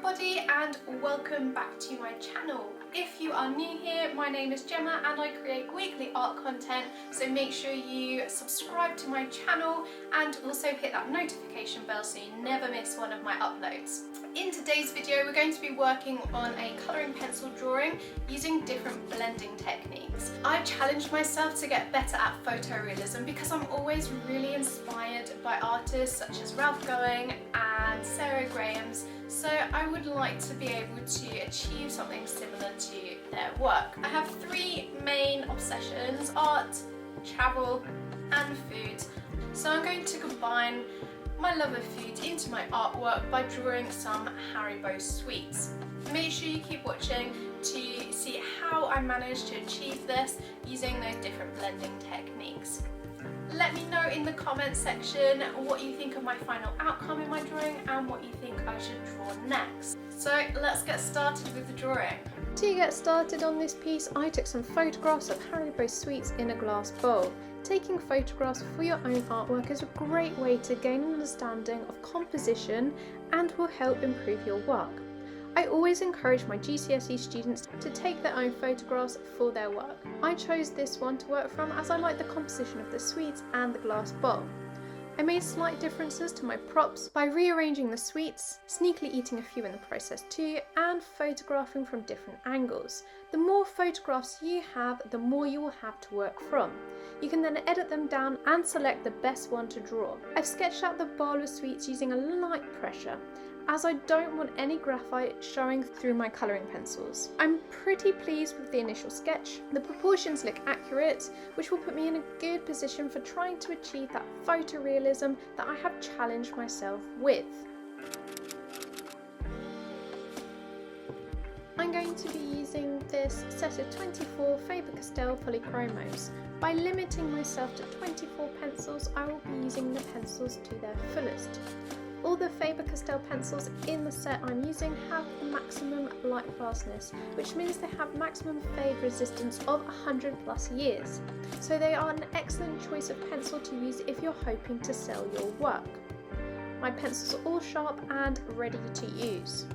everybody and welcome back to my channel. If you are new here, my name is Gemma and I create weekly art content, so make sure you subscribe to my channel and also hit that notification bell so you never miss one of my uploads. In today's video we're going to be working on a colouring pencil drawing using different blending techniques. I challenged myself to get better at photorealism because I'm always really inspired by artists such as Ralph Going and Sarah Graham's, so I would like to be able to achieve something similar to their work. I have three main obsessions: art, travel and food. So I'm going to combine my love of food into my artwork by drawing some Haribo sweets. Make sure you keep watching to see how I managed to achieve this using those different blending techniques. Let me know in the comments section what you think of my final outcome in my drawing and what you think I should draw next. So let's get started with the drawing. To get started on this piece, I took some photographs of Haribo sweets in a glass bowl. Taking photographs for your own artwork is a great way to gain an understanding of composition and will help improve your work. I always encourage my GCSE students to take their own photographs for their work. I chose this one to work from as I like the composition of the sweets and the glass bowl. I made slight differences to my props by rearranging the sweets, sneakily eating a few in the process too, and photographing from different angles. The more photographs you have, the more you will have to work from. You can then edit them down and select the best one to draw. I've sketched out the bowl of sweets using a light pressure, as I don't want any graphite showing through my colouring pencils. I'm pretty pleased with the initial sketch. The proportions look accurate, which will put me in a good position for trying to achieve that photorealism that I have challenged myself with. I'm going to be using this set of 24 Faber-Castell Polychromos. By limiting myself to 24 pencils, I will be using the pencils to their fullest. All the Faber-Castell pencils in the set I'm using have the maximum light fastness, which means they have maximum fade resistance of 100 plus years. So they are an excellent choice of pencil to use if you're hoping to sell your work. My pencils are all sharp and ready to use.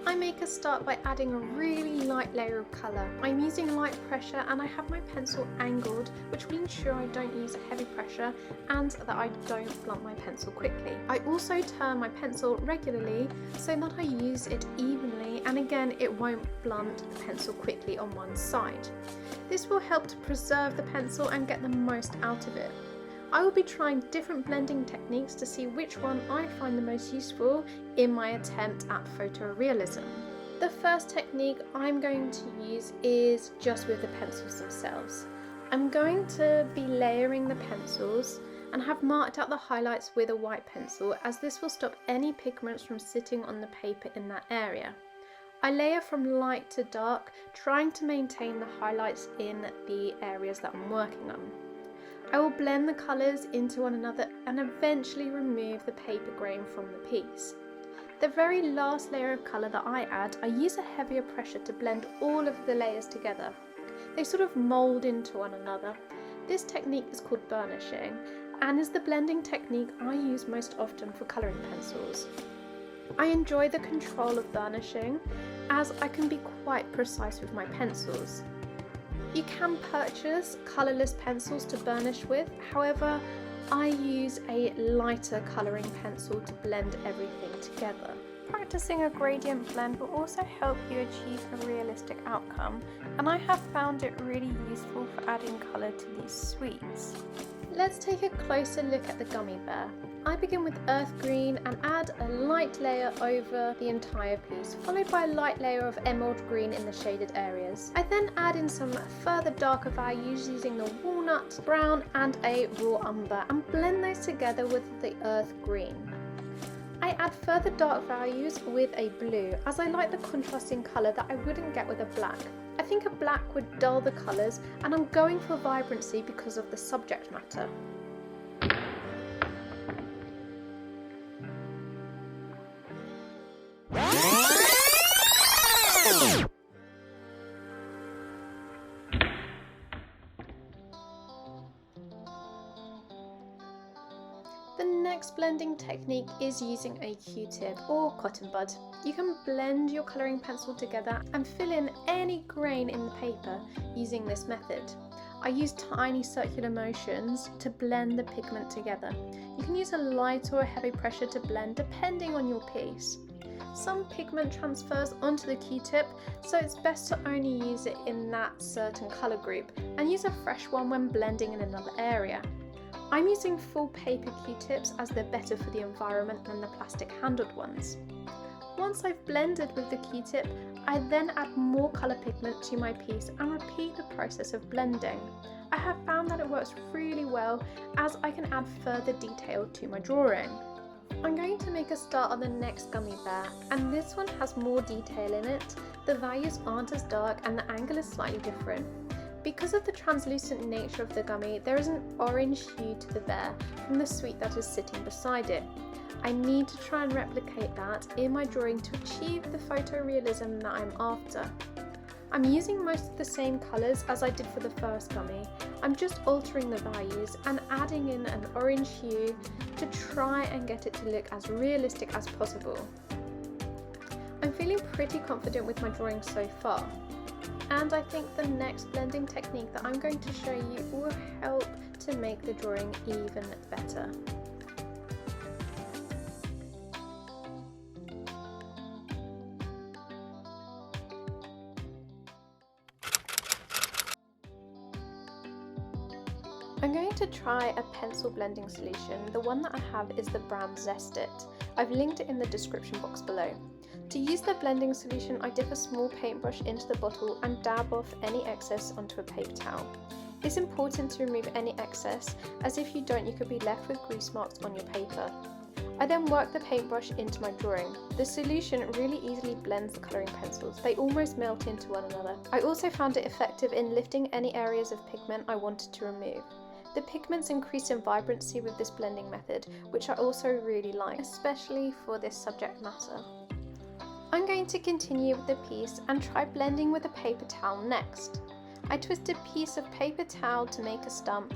I make a start by adding a really light layer of colour. I'm using light pressure and I have my pencil angled, which will ensure I don't use heavy pressure and that I don't blunt my pencil quickly. I also turn my pencil regularly so that I use it evenly, and again it won't blunt the pencil quickly on one side. This will help to preserve the pencil and get the most out of it. I will be trying different blending techniques to see which one I find the most useful in my attempt at photorealism. The first technique I'm going to use is just with the pencils themselves. I'm going to be layering the pencils and have marked out the highlights with a white pencil, as this will stop any pigments from sitting on the paper in that area. I layer from light to dark, trying to maintain the highlights in the areas that I'm working on. I will blend the colours into one another and eventually remove the paper grain from the piece. The very last layer of colour that I add, I use a heavier pressure to blend all of the layers together. They sort of mould into one another. This technique is called burnishing and is the blending technique I use most often for colouring pencils. I enjoy the control of burnishing as I can be quite precise with my pencils. You can purchase colourless pencils to burnish with, however I use a lighter colouring pencil to blend everything together. Practicing a gradient blend will also help you achieve a realistic outcome, and I have found it really useful for adding colour to these sweets. Let's take a closer look at the Gummy Bear. I begin with earth green and add a light layer over the entire piece, followed by a light layer of emerald green in the shaded areas. I then add in some further darker values using the walnut brown and a raw umber and blend those together with the earth green. I add further dark values with a blue, as I like the contrasting colour that I wouldn't get with a black. I think a black would dull the colours, and I'm going for vibrancy because of the subject matter. The next blending technique is using a Q-tip or cotton bud. You can blend your colouring pencil together and fill in any grain in the paper using this method. I use tiny circular motions to blend the pigment together. You can use a light or a heavy pressure to blend depending on your piece. Some pigment transfers onto the Q-tip, so it's best to only use it in that certain colour group and use a fresh one when blending in another area. I'm using full paper Q-tips as they're better for the environment than the plastic handled ones. Once I've blended with the Q-tip, I then add more colour pigment to my piece and repeat the process of blending. I have found that it works really well as I can add further detail to my drawing. I'm going to make a start on the next Gummy Bear, and this one has more detail in it. The values aren't as dark and the angle is slightly different. Because of the translucent nature of the gummy, there is an orange hue to the bear from the sweet that is sitting beside it. I need to try and replicate that in my drawing to achieve the photorealism that I'm after. I'm using most of the same colours as I did for the first gummy. I'm just altering the values and adding in an orange hue to try and get it to look as realistic as possible. I'm feeling pretty confident with my drawing so far. And I think the next blending technique that I'm going to show you will help to make the drawing even better. I'm going to try a pencil blending solution. The one that I have is the brand Zest It. I've linked it in the description box below. To use the blending solution, I dip a small paintbrush into the bottle and dab off any excess onto a paper towel. It's important to remove any excess, as if you don't, you could be left with grease marks on your paper. I then work the paintbrush into my drawing. The solution really easily blends the colouring pencils. They almost melt into one another. I also found it effective in lifting any areas of pigment I wanted to remove. The pigments increase in vibrancy with this blending method, which I also really like, especially for this subject matter. I'm going to continue with the piece and try blending with a paper towel next. I twist a piece of paper towel to make a stump,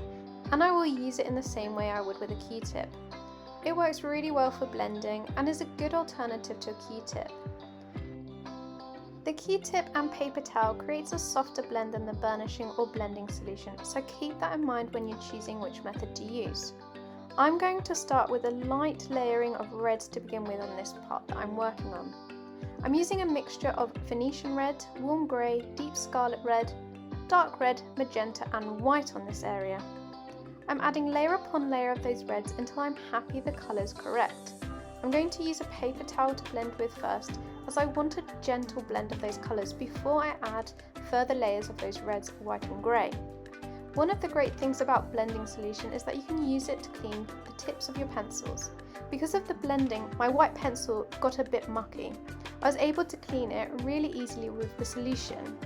and I will use it in the same way I would with a Q-tip. It works really well for blending and is a good alternative to a Q-tip. The Q-tip and paper towel creates a softer blend than the burnishing or blending solution, so keep that in mind when you're choosing which method to use. I'm going to start with a light layering of reds to begin with on this part that I'm working on. I'm using a mixture of Venetian red, warm grey, deep scarlet red, dark red, magenta and white on this area. I'm adding layer upon layer of those reds until I'm happy the colour's correct. I'm going to use a paper towel to blend with first, as I want a gentle blend of those colours before I add further layers of those reds, white and grey. One of the great things about blending solution is that you can use it to clean the tips of your pencils. Because of the blending, my white pencil got a bit mucky. I was able to clean it really easily with the solution.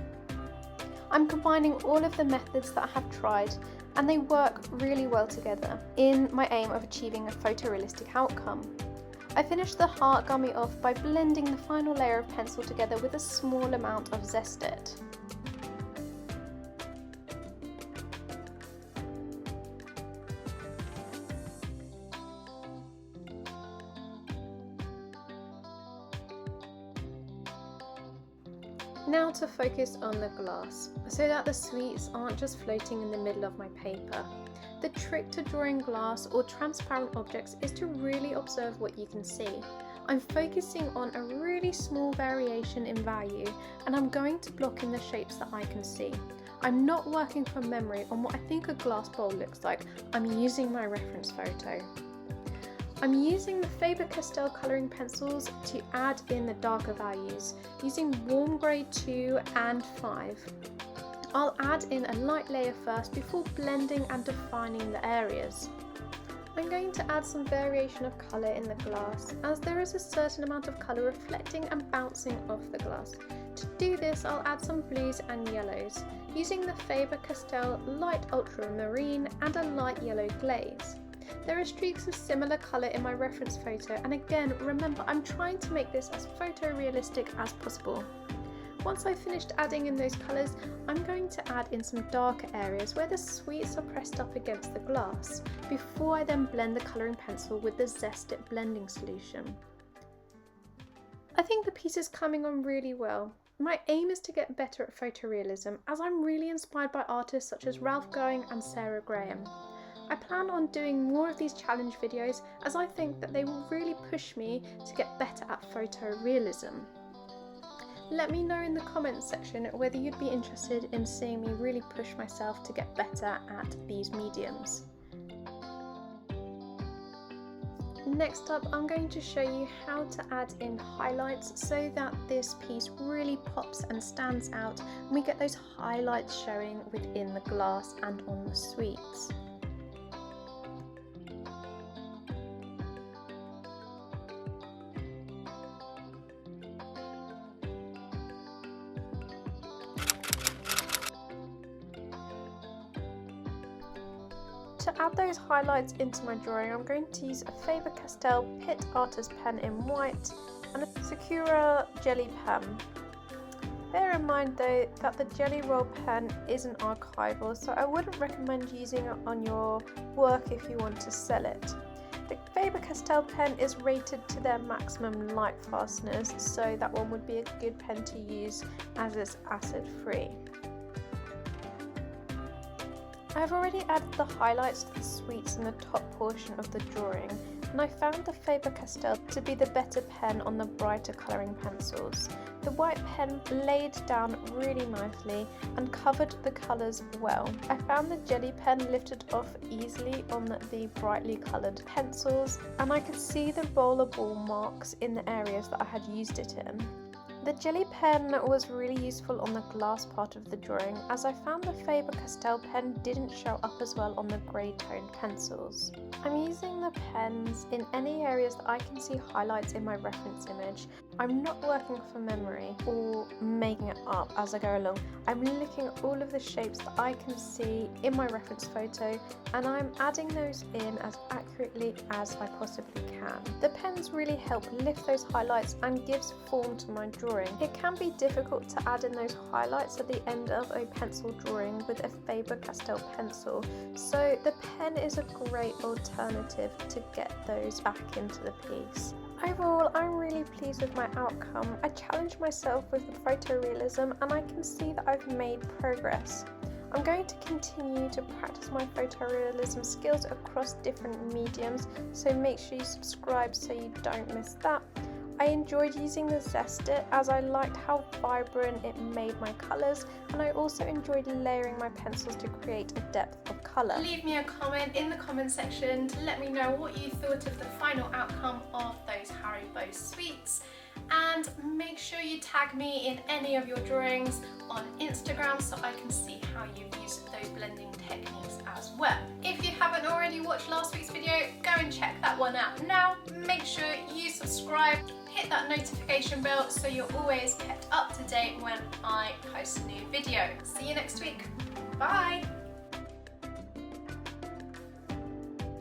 I'm combining all of the methods that I have tried, and they work really well together in my aim of achieving a photorealistic outcome. I finished the heart gummy off by blending the final layer of pencil together with a small amount of Zest It. Now to focus on the glass, so that the sweets aren't just floating in the middle of my paper. The trick to drawing glass or transparent objects is to really observe what you can see. I'm focusing on a really small variation in value, and I'm going to block in the shapes that I can see. I'm not working from memory on what I think a glass bowl looks like. I'm using my reference photo. I'm using the Faber-Castell colouring pencils to add in the darker values, using warm grey 2 and 5. I'll add in a light layer first before blending and defining the areas. I'm going to add some variation of colour in the glass, as there is a certain amount of colour reflecting and bouncing off the glass. To do this, I'll add some blues and yellows, using the Faber-Castell light ultramarine and a light yellow glaze. There are streaks of similar colour in my reference photo, and again, remember, I'm trying to make this as photorealistic as possible. Once I've finished adding in those colours, I'm going to add in some darker areas where the sweets are pressed up against the glass, before I then blend the colouring pencil with the Zest It blending solution. I think the piece is coming on really well. My aim is to get better at photorealism, as I'm really inspired by artists such as Ralph Going and Sarah Graham. I plan on doing more of these challenge videos, as I think that they will really push me to get better at photorealism. Let me know in the comments section whether you'd be interested in seeing me really push myself to get better at these mediums. Next up, I'm going to show you how to add in highlights so that this piece really pops and stands out and we get those highlights showing within the glass and on the sweets. To add those highlights into my drawing, I'm going to use a Faber-Castell Pit Artist pen in white and a Sukura Gelly pen. Bear in mind though that the Gelly Roll pen isn't archival, so I wouldn't recommend using it on your work if you want to sell it. The Faber-Castell pen is rated to their maximum light fastness, so that one would be a good pen to use as it's acid free. I've already added the highlights to the sweets in the top portion of the drawing, and I found the Faber-Castell to be the better pen on the brighter colouring pencils. The white pen laid down really nicely and covered the colours well. I found the Gelly pen lifted off easily on the brightly coloured pencils, and I could see the roller ball marks in the areas that I had used it in. The Gelly pen was really useful on the glass part of the drawing, as I found the Faber-Castell pen didn't show up as well on the grey toned pencils. I'm using the pens in any areas that I can see highlights in my reference image. I'm not working from memory or making it up as I go along. I'm looking at all of the shapes that I can see in my reference photo, and I'm adding those in as accurately as I possibly can. The pens really help lift those highlights and gives form to my drawing. It can be difficult to add in those highlights at the end of a pencil drawing with a Faber-Castell pencil, so the pen is a great alternative to get those back into the piece. Overall, I'm really pleased with my outcome. I challenged myself with the photorealism and I can see that I've made progress. I'm going to continue to practice my photorealism skills across different mediums, so make sure you subscribe so you don't miss that. I enjoyed using the Zest It as I liked how vibrant it made my colours, and I also enjoyed layering my pencils to create a depth of colour. Leave me a comment in the comment section to let me know what you thought of the final outcome of those Haribo sweets, and make sure you tag me in any of your drawings on Instagram so I can see how you've used those blending techniques as well. If you haven't already watched last week's video, go and check that one out now. Make sure you subscribe, hit that notification bell so you're always kept up to date when I post a new video. See you next week. Bye!